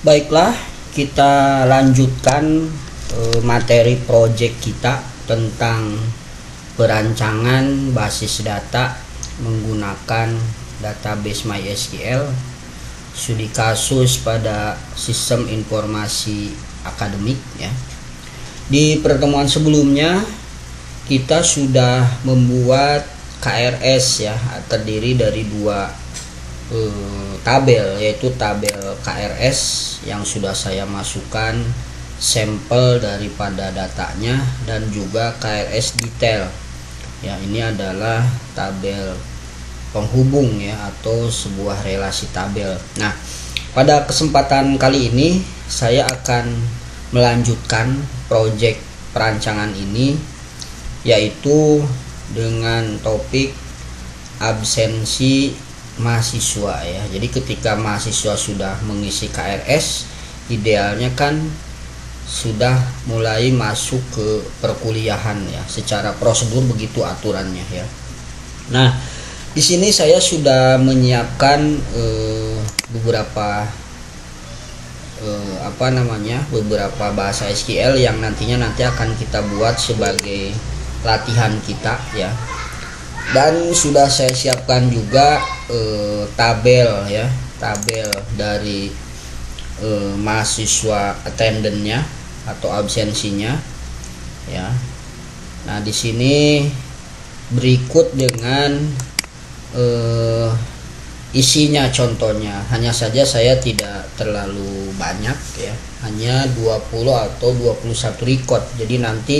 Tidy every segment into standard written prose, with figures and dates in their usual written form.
Baiklah, kita lanjutkan materi project kita tentang perancangan basis data menggunakan database MySQL studi kasus pada sistem informasi akademik ya. Di pertemuan sebelumnya kita sudah membuat KRS ya, terdiri dari dua tabel, yaitu tabel KRS yang sudah saya masukkan sampel daripada datanya, dan juga KRS detail ya. Ini adalah tabel penghubung ya, atau sebuah relasi tabel. Nah, pada kesempatan kali ini saya akan melanjutkan proyek perancangan ini, yaitu dengan topik absensi mahasiswa ya. Jadi ketika mahasiswa sudah mengisi KRS, idealnya kan sudah mulai masuk ke perkuliahan ya. Secara prosedur begitu aturannya ya. Nah, di sini saya sudah menyiapkan beberapa beberapa bahasa SQL yang nanti akan kita buat sebagai latihan kita ya. Dan sudah saya siapkan juga tabel ya, tabel dari mahasiswa attendance-nya atau absensinya ya. Nah, di sini berikut dengan isinya, contohnya. Hanya saja saya tidak terlalu banyak ya, hanya 20 atau 21 record. Jadi nanti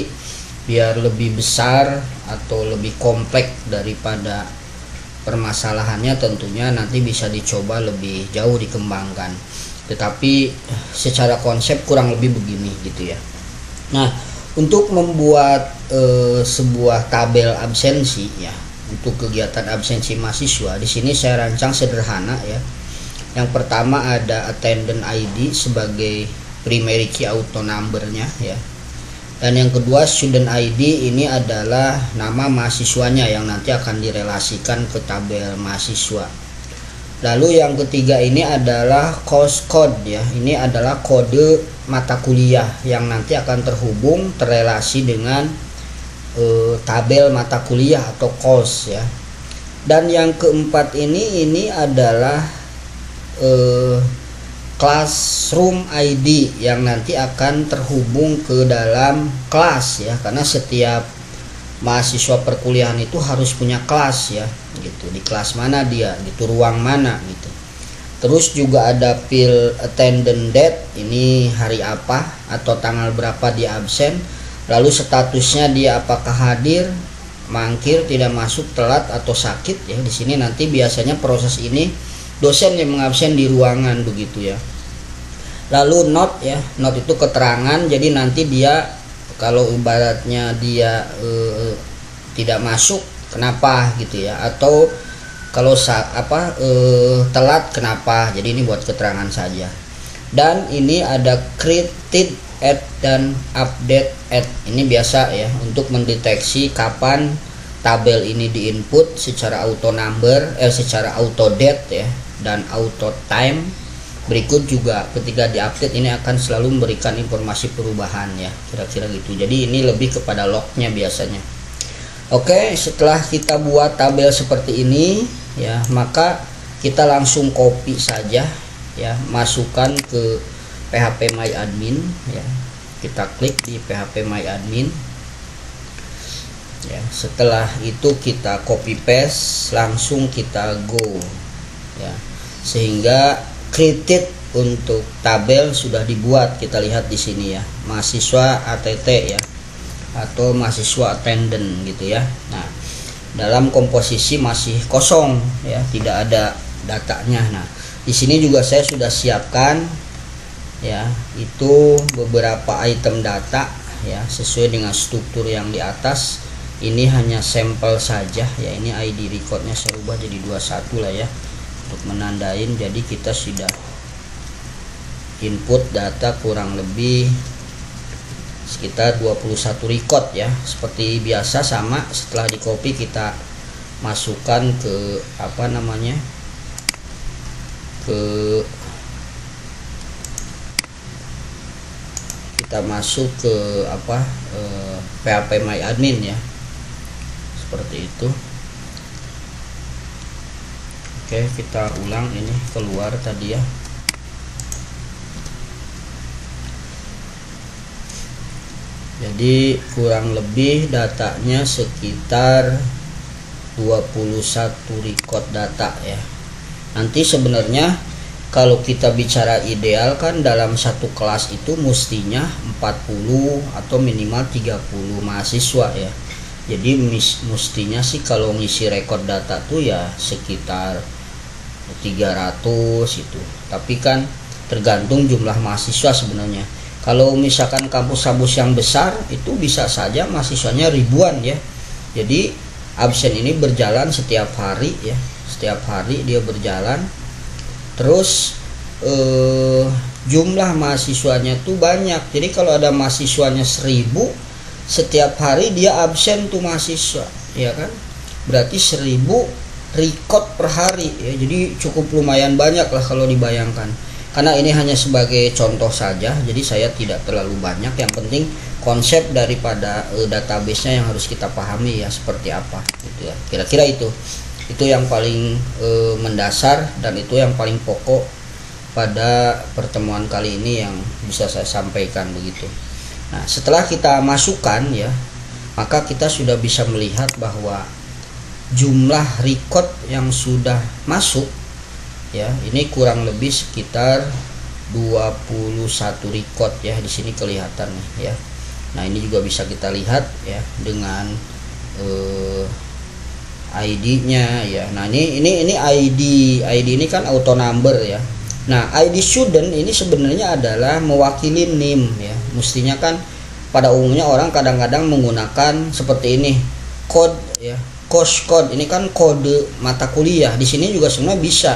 biar lebih besar atau lebih kompleks daripada permasalahannya, tentunya nanti bisa dicoba lebih jauh dikembangkan. Tetapi secara konsep kurang lebih begini gitu ya. Nah, untuk membuat sebuah tabel absensi ya, untuk kegiatan absensi mahasiswa, di sini saya rancang sederhana ya. Yang pertama ada attendance ID sebagai primary key auto number-nya ya. Dan yang kedua student ID, ini adalah nama mahasiswanya yang nanti akan direlasikan ke tabel mahasiswa. Lalu yang ketiga ini adalah course code ya. Ini adalah kode mata kuliah yang nanti akan terhubung, terrelasi dengan tabel mata kuliah atau course ya. Dan yang keempat ini adalah classroom ID yang nanti akan terhubung ke dalam kelas ya, karena setiap mahasiswa perkuliahan itu harus punya kelas ya gitu. Di kelas mana dia gitu, ruang mana gitu. Terus juga ada field attendance date, ini hari apa atau tanggal berapa dia absen. Lalu statusnya dia apakah hadir, mangkir, tidak masuk, telat atau sakit ya. Di sini nanti biasanya proses ini dosen yang mengabsen di ruangan begitu ya. Lalu note ya, note itu keterangan. Jadi nanti dia kalau ibaratnya dia tidak masuk kenapa gitu ya, atau kalau telat kenapa. Jadi ini buat keterangan saja. Dan ini ada created add dan update add. Ini biasa ya untuk mendeteksi kapan tabel ini diinput secara auto number, secara auto date ya, dan auto time. Berikut juga ketika diupdate ini akan selalu memberikan informasi perubahan ya, kira-kira gitu. Jadi ini lebih kepada lognya biasanya. Oke, setelah kita buat tabel seperti ini ya, maka kita langsung copy saja ya, masukkan ke PHP My Admin ya. Kita klik di PHP My Admin ya. Setelah itu kita copy paste, langsung kita go ya, sehingga created untuk tabel sudah dibuat. Kita lihat di sini ya, mahasiswa ATT ya, atau mahasiswa attendance gitu ya. Nah, dalam komposisi masih kosong ya, tidak ada datanya. Nah, di sini juga saya sudah siapkan ya, itu beberapa item data ya, sesuai dengan struktur yang di atas. Ini hanya sampel saja ya. Ini ID recordnya saya ubah jadi 21 lah ya, untuk menandain. Jadi kita sudah input data kurang lebih sekitar 21 record ya. Seperti biasa sama, setelah di copy kita masukkan ke ke kita masuk ke PHP My Admin ya, seperti itu. Oke, kita ulang, ini keluar tadi ya. Jadi kurang lebih datanya sekitar 21 record data ya. Nanti sebenarnya kalau kita bicara ideal kan dalam satu kelas itu mestinya 40 atau minimal 30 mahasiswa ya. Jadi mestinya sih kalau ngisi record data tuh ya sekitar 300 itu. Tapi kan tergantung jumlah mahasiswa sebenarnya. Kalau misalkan kampus-kampus yang besar itu bisa saja mahasiswanya ribuan ya. Jadi absen ini berjalan setiap hari ya. Setiap hari dia berjalan. Terus jumlah mahasiswanya tuh banyak. Jadi kalau ada mahasiswanya 1000, setiap hari dia absen tuh mahasiswa, ya kan? Berarti 1000 record per hari ya. Jadi cukup lumayan banyak lah kalau dibayangkan. Karena ini hanya sebagai contoh saja, jadi saya tidak terlalu banyak. Yang penting konsep daripada database-nya yang harus kita pahami ya seperti apa gitu ya. Kira-kira itu yang paling mendasar dan itu yang paling pokok pada pertemuan kali ini yang bisa saya sampaikan begitu. Nah, setelah kita masukkan ya, maka kita sudah bisa melihat bahwa jumlah record yang sudah masuk ya, ini kurang lebih sekitar 21 record ya, di sini kelihatan nih ya. Nah, ini juga bisa kita lihat ya dengan ID-nya ya. Nah, ini ID ini kan auto number ya. Nah, ID student ini sebenarnya adalah mewakili NIM ya. Mestinya kan pada umumnya orang kadang-kadang menggunakan seperti ini, code ya, course code. Ini kan kode mata kuliah. Di sini juga sebenarnya bisa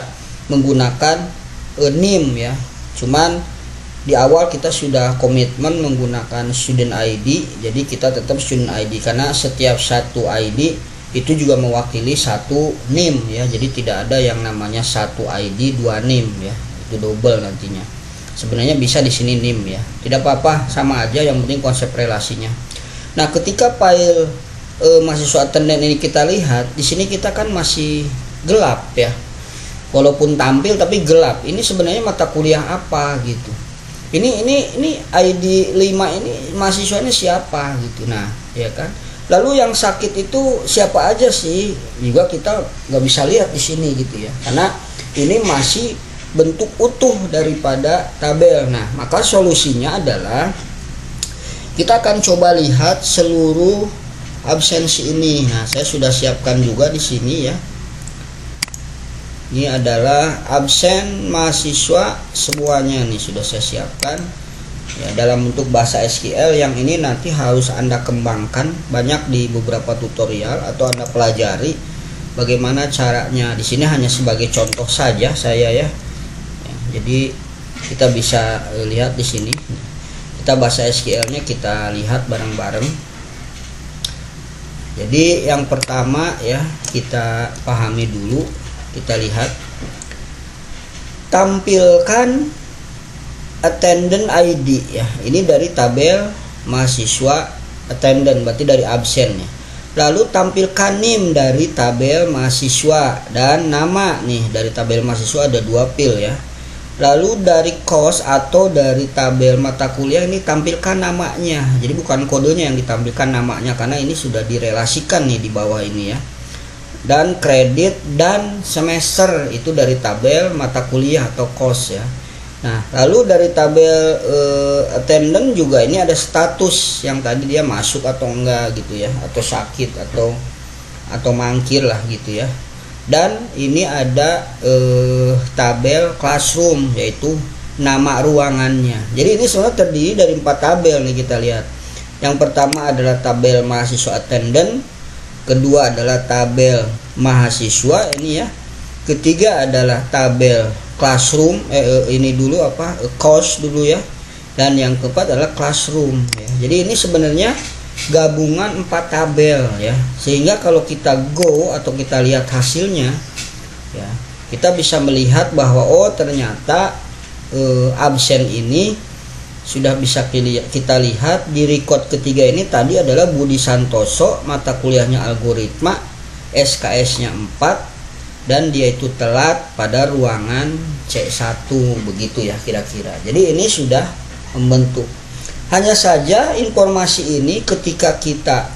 menggunakan NIM ya. Cuman di awal kita sudah komitmen menggunakan student ID. Jadi kita tetap student ID karena setiap satu ID itu juga mewakili satu NIM ya. Jadi tidak ada yang namanya satu ID dua NIM ya. Itu double nantinya. Sebenarnya bisa di sini NIM ya. Tidak apa-apa, sama aja, yang penting konsep relasinya. Nah, ketika file mahasiswa attendant ini kita lihat, di sini kita kan masih gelap ya. Walaupun tampil tapi gelap. Ini sebenarnya mata kuliah apa gitu. Ini ID 5 ini mahasiswanya siapa gitu. Nah, ya kan? Lalu yang sakit itu siapa aja sih? Juga kita nggak bisa lihat di sini gitu ya. Karena ini masih bentuk utuh daripada tabel. Nah, maka solusinya adalah kita akan coba lihat seluruh absensi ini. Nah, saya sudah siapkan juga di sini ya. Ini adalah absen mahasiswa semuanya nih, sudah saya siapkan ya, dalam bentuk bahasa SQL. Yang ini nanti harus Anda kembangkan banyak di beberapa tutorial atau Anda pelajari bagaimana caranya. Di sini hanya sebagai contoh saja saya ya. Jadi kita bisa lihat di sini. Kita bahasa SQL-nya kita lihat bareng-bareng. Jadi yang pertama ya, kita pahami dulu. Kita lihat, tampilkan attendant ID ya. Ini dari tabel mahasiswa attendant, berarti dari absen ya. Lalu tampilkan NIM dari tabel mahasiswa dan nama nih, dari tabel mahasiswa ada 2 fil ya. Lalu dari course atau dari tabel mata kuliah ini tampilkan namanya. Jadi bukan kodenya yang ditampilkan, namanya, karena ini sudah direlasikan nih di bawah ini ya. Dan kredit dan semester itu dari tabel mata kuliah atau course ya. Nah, lalu dari tabel attendant juga ini ada status yang tadi dia masuk atau enggak gitu ya, atau sakit atau mangkir lah gitu ya. Dan ini ada tabel classroom, yaitu nama ruangannya. Jadi ini sebenarnya terdiri dari 4 tabel nih, kita lihat. Yang pertama adalah tabel mahasiswa attendant, kedua adalah tabel mahasiswa ini ya, ketiga adalah tabel classroom, ini dulu course dulu ya, dan yang keempat adalah classroom ya. Jadi ini sebenarnya gabungan 4 tabel ya, sehingga kalau kita go atau kita lihat hasilnya ya, kita bisa melihat bahwa oh ternyata absen ini sudah bisa kita lihat di record ketiga ini tadi adalah Budi Santoso, mata kuliahnya algoritma, SKS-nya 4, dan dia itu telat pada ruangan C1 begitu ya kira-kira. Jadi ini sudah membentuk. Hanya saja informasi ini ketika kita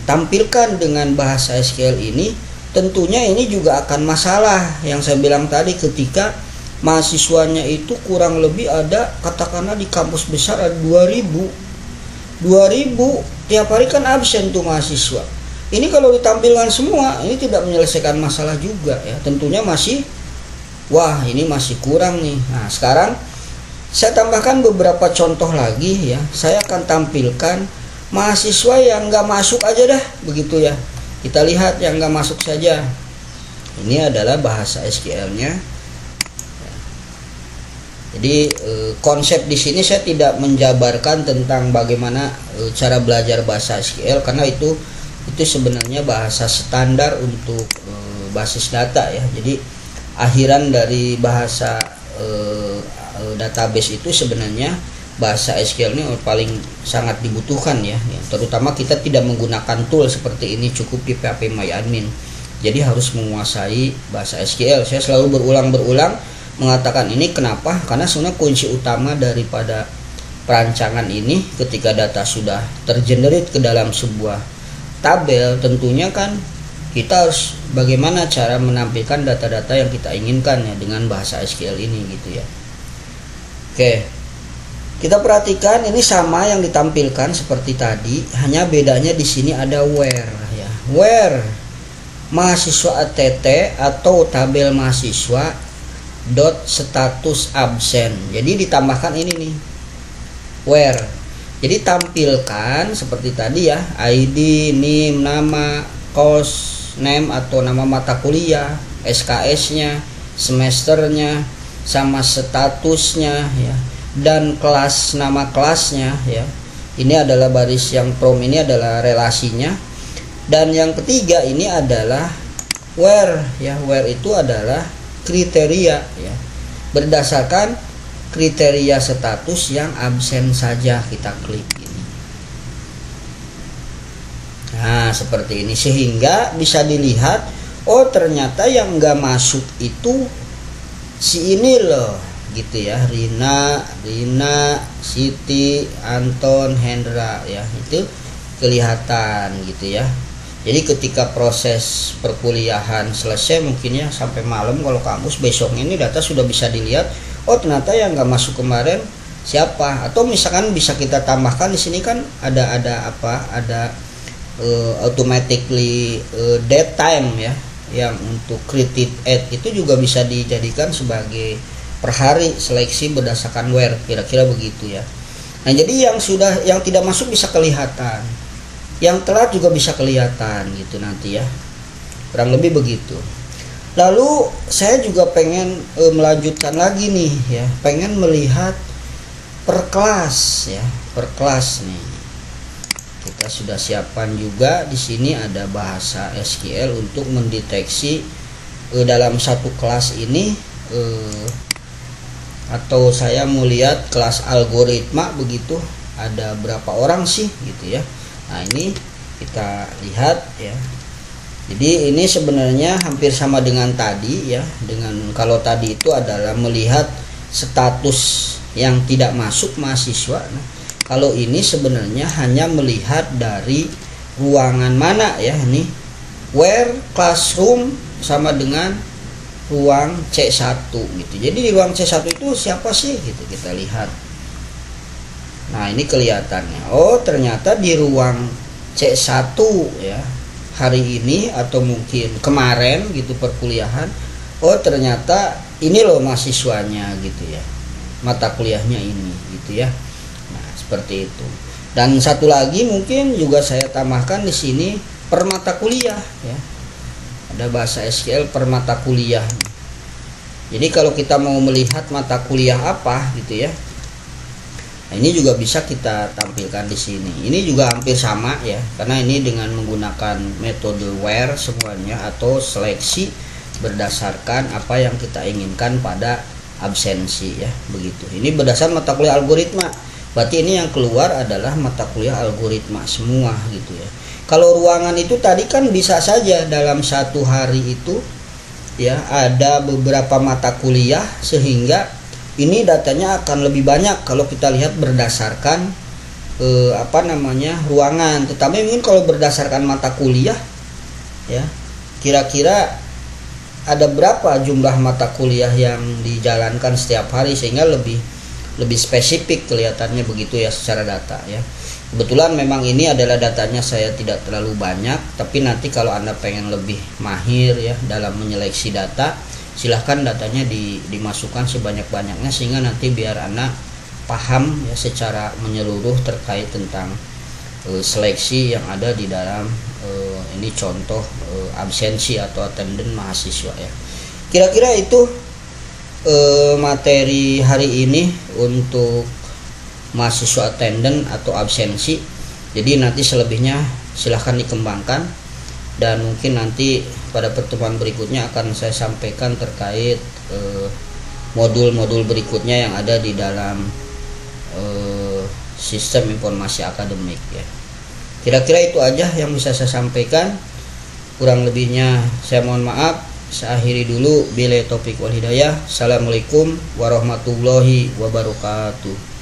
tampilkan dengan bahasa SQL ini, tentunya ini juga akan masalah yang saya bilang tadi, ketika mahasiswanya itu kurang lebih ada, katakanlah di kampus besar ada 2000 tiap hari kan absen tuh mahasiswa. Ini kalau ditampilkan semua, ini tidak menyelesaikan masalah juga ya, tentunya masih, wah ini masih kurang nih. Nah sekarang saya tambahkan beberapa contoh lagi ya, saya akan tampilkan mahasiswa yang nggak masuk aja dah begitu ya. Kita lihat yang nggak masuk saja. Ini adalah bahasa SQL-nya. Jadi konsep di sini saya tidak menjabarkan tentang bagaimana cara belajar bahasa SQL, karena itu sebenarnya bahasa standar untuk basis data ya. Jadi akhiran dari bahasa database itu sebenarnya bahasa SQL ini paling sangat dibutuhkan ya. Terutama kita tidak menggunakan tool seperti ini, cukup di PHP MyAdmin. Jadi harus menguasai bahasa SQL. Saya selalu berulang-ulang mengatakan ini, kenapa? Karena sebenarnya kunci utama daripada perancangan ini, ketika data sudah tergenerate ke dalam sebuah tabel, tentunya kan kita harus bagaimana cara menampilkan data-data yang kita inginkan ya dengan bahasa SQL ini gitu ya. Oke, kita perhatikan ini sama yang ditampilkan seperti tadi, hanya bedanya di sini ada where ya. Where mahasiswa ATT atau tabel mahasiswa dot status absen. Jadi ditambahkan ini nih, where. Jadi tampilkan seperti tadi ya, ID, NIM, nama, course name atau nama mata kuliah, SKS-nya, semesternya, sama statusnya ya, dan kelas, nama kelasnya ya. Ini adalah baris yang from, ini adalah relasinya. Dan yang ketiga ini adalah where ya. Where itu adalah kriteria ya, berdasarkan kriteria status yang absen saja kita klik ini. Nah seperti ini, sehingga bisa dilihat, oh ternyata yang nggak masuk itu si ini loh gitu ya, Rina, Siti, Anton, Hendra ya, itu kelihatan gitu ya. Jadi ketika proses perkuliahan selesai mungkin ya sampai malam kalau kampus, besoknya ini data sudah bisa dilihat, oh ternyata yang nggak masuk kemarin siapa. Atau misalkan bisa kita tambahkan di sini kan ada automatically date time ya, yang untuk created at itu juga bisa dijadikan sebagai per hari seleksi berdasarkan where, kira-kira begitu ya. Nah jadi yang tidak masuk bisa kelihatan, yang telat juga bisa kelihatan gitu nanti ya, kurang lebih begitu. Lalu saya juga pengen melanjutkan lagi nih ya, pengen melihat per kelas ya, per kelas nih. Kita sudah siapkan juga di sini ada bahasa SQL untuk mendeteksi dalam satu kelas ini, atau saya mau lihat kelas algoritma begitu, ada berapa orang sih gitu ya. Nah ini kita lihat ya. Jadi ini sebenarnya hampir sama dengan tadi ya, dengan kalau tadi itu adalah melihat status yang tidak masuk mahasiswa. Nah, kalau ini sebenarnya hanya melihat dari ruangan mana ya, ini where classroom sama dengan ruang C1 gitu. Jadi di ruang C1 itu siapa sih gitu kita lihat. Nah, ini kelihatannya. Oh, ternyata di ruang C1 ya. Hari ini atau mungkin kemarin gitu perkuliahan. Oh, ternyata ini loh mahasiswanya gitu ya. Mata kuliahnya ini gitu ya. Seperti itu. Dan satu lagi mungkin juga saya tambahkan di sini per mata kuliah ya. Ada bahasa SQL per mata kuliah. Jadi kalau kita mau melihat mata kuliah apa gitu ya. Nah, ini juga bisa kita tampilkan di sini. Ini juga hampir sama ya, karena ini dengan menggunakan metode where semuanya atau seleksi berdasarkan apa yang kita inginkan pada absensi ya, begitu. Ini berdasar mata kuliah algoritma. Berarti ini yang keluar adalah mata kuliah algoritma semua gitu ya. Kalau ruangan itu tadi kan bisa saja dalam satu hari itu ya ada beberapa mata kuliah, sehingga ini datanya akan lebih banyak kalau kita lihat berdasarkan ruangan. Tetapi mungkin kalau berdasarkan mata kuliah ya, kira-kira ada berapa jumlah mata kuliah yang dijalankan setiap hari, sehingga lebih spesifik kelihatannya begitu ya secara data ya. Kebetulan memang ini adalah datanya saya tidak terlalu banyak, tapi nanti kalau Anda pengen lebih mahir ya dalam menyeleksi data, silahkan datanya dimasukkan sebanyak-banyaknya, sehingga nanti biar Anda paham ya secara menyeluruh terkait tentang seleksi yang ada di dalam ini contoh absensi atau attendance mahasiswa ya. Kira-kira itu materi hari ini untuk mahasiswa attendance atau absensi. Jadi nanti selebihnya silahkan dikembangkan, dan mungkin nanti pada pertemuan berikutnya akan saya sampaikan terkait modul-modul berikutnya yang ada di dalam sistem informasi akademik ya. Kira-kira itu aja yang bisa saya sampaikan. Kurang lebihnya saya mohon maaf. Saya akhiri dulu. Billahi taufik wal hidayah. Assalamualaikum warahmatullahi wabarakatuh.